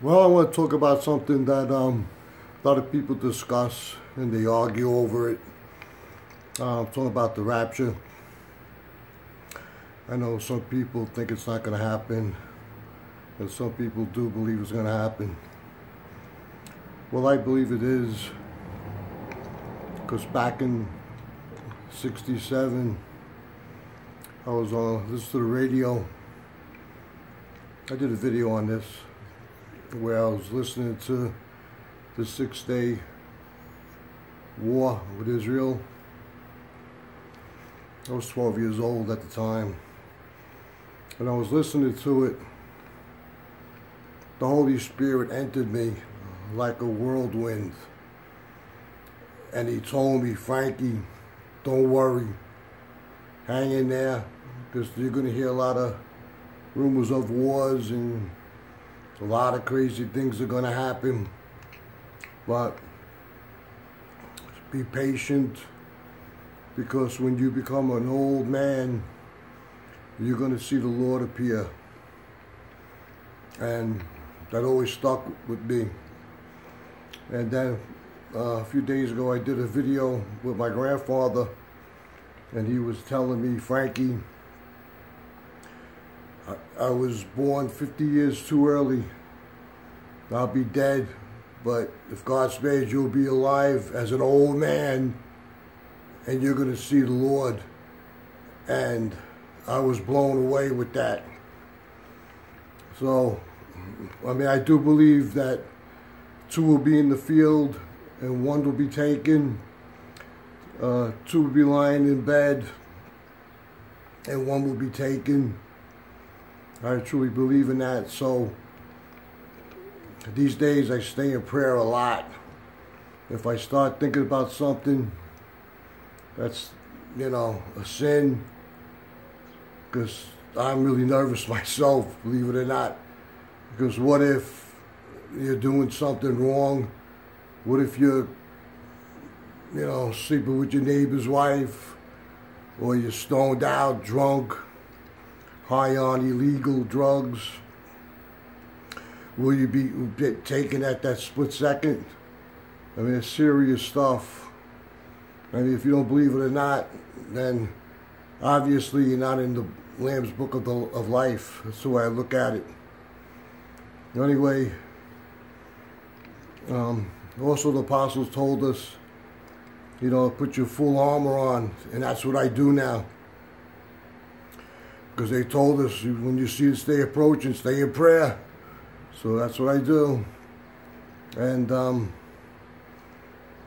Well, I want to talk about something that a lot of people discuss and they argue over it. I'm talking about the rapture. I know some people think it's not going to happen, and some people do believe it's going to happen. Well, I believe it is, because back in '67, I was listening to the radio. I did a video on this, where I was listening to the 6-day war with Israel. I was 12 years old at the time, and I was listening to it. The Holy Spirit entered me like a whirlwind, and he told me, Frankie, don't worry, hang in there, because you're going to hear a lot of rumors of wars and a lot of crazy things are going to happen, but be patient, because when you become an old man, you're going to see the Lord appear. And that always stuck with me. And then a few days ago, I did a video with my grandfather, and he was telling me, Frankie, I was born 50 years too early. I'll be dead, but if God spares, you'll be alive as an old man, and you're going to see the Lord. And I was blown away with that. So, I mean, I do believe that 2 will be in the field and 1 will be taken. 2 will be lying in bed and 1 will be taken. I truly believe in that. So these days I stay in prayer a lot. If I start thinking about something that's, a sin, because I'm really nervous myself, believe it or not. Because what if you're doing something wrong? What if you're, sleeping with your neighbor's wife? Or you're stoned out, drunk, high on illegal drugs? Will you be taken at that split second? I mean, it's serious stuff. I mean, if you don't believe it or not, then obviously you're not in the Lamb's Book of Life. That's the way I look at it. Anyway, also the apostles told us, put your full armor on, and that's what I do now. Because they told us, when you see this day approaching, stay in prayer. So that's what I do. And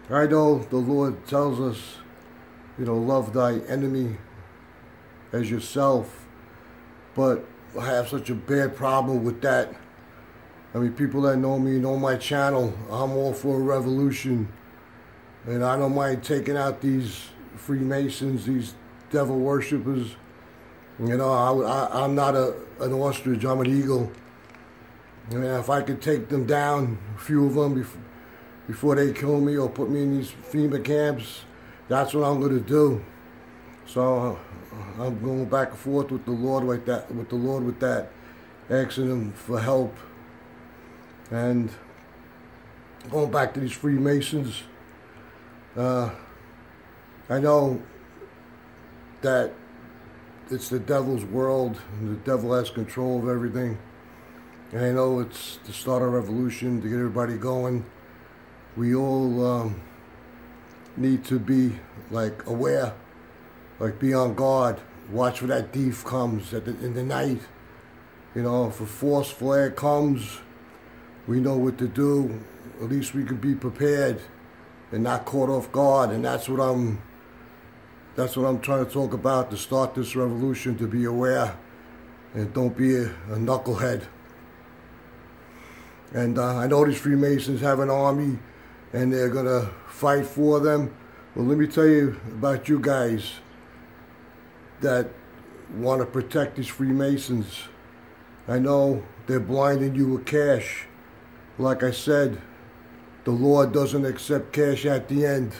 I know the Lord tells us, love thy enemy as yourself. But I have such a bad problem with that. I mean, people that know me, know my channel. I'm all for a revolution. And I don't mind taking out these Freemasons, these devil worshippers. I'm not an ostrich, I'm an eagle. And if I could take them down, a few of them, before they kill me or put me in these FEMA camps, that's what I'm going to do. So I'm going back and forth with the Lord with that, asking him for help. And going back to these Freemasons, I know that it's the devil's world, and the devil has control of everything. And I know it's to start a revolution, to get everybody going. We all need to be aware, be on guard, watch for that thief comes in the night. If a false flag comes, we know what to do. At least we can be prepared and not caught off guard. And that's what I'm trying to talk about, to start this revolution, to be aware and don't be a knucklehead. And I know these Freemasons have an army and they're going to fight for them. Well, let me tell you about you guys that want to protect these Freemasons. I know they're blinding you with cash. Like I said, the Lord doesn't accept cash at the end.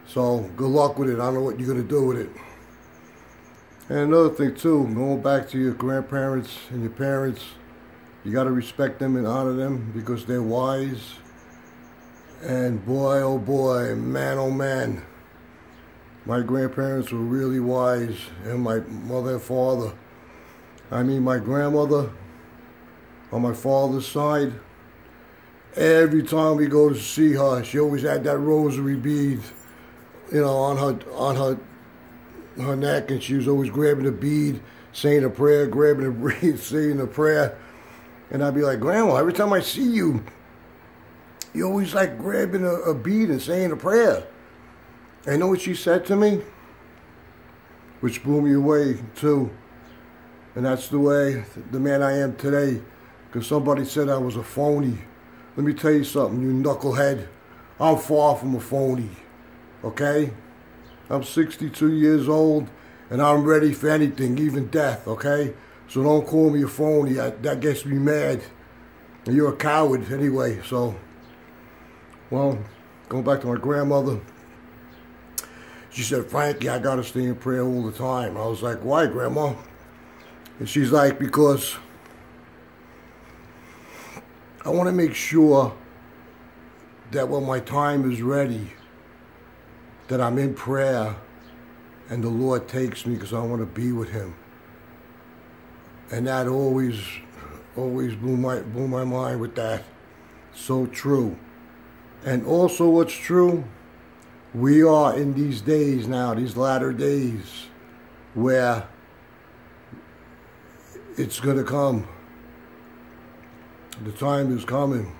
So good luck with it. I don't know what you're going to do with it. And another thing too, going back to your grandparents and your parents, You got to respect them and honor them because they're wise. And boy, oh boy, man, oh man, my grandparents were really wise, and my mother and father. I mean, my grandmother on my father's side, every time we go to see her, she always had that rosary bead, you know, on her neck, and she was always grabbing a bead, saying a prayer, grabbing a bead, saying a prayer. And I'd be like, Grandma, every time I see you, you always like grabbing a bead and saying a prayer. And you know what she said to me? Which blew me away too. And that's the way, the man I am today. Because somebody said I was a phony. Let me tell you something, you knucklehead. I'm far from a phony. Okay? I'm 62 years old, and I'm ready for anything, even death, okay? So don't call me a phony. That gets me mad. And you're a coward anyway, so. Well, going back to my grandmother. She said, Frankie, I got to stay in prayer all the time. I was like, why, Grandma? And she's like, because I want to make sure that when my time is ready, that I'm in prayer and the Lord takes me because I want to be with Him. And that always blew my mind with that. So true. And also what's true, we are in these days now, these latter days, where it's going to come. The time is coming.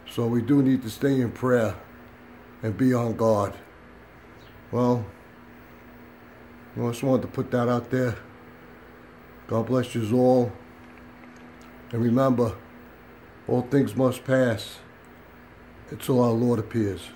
So we do need to stay in prayer and be on guard. Well, I just wanted to put that out there. God bless you all. And remember, all things must pass until our Lord appears.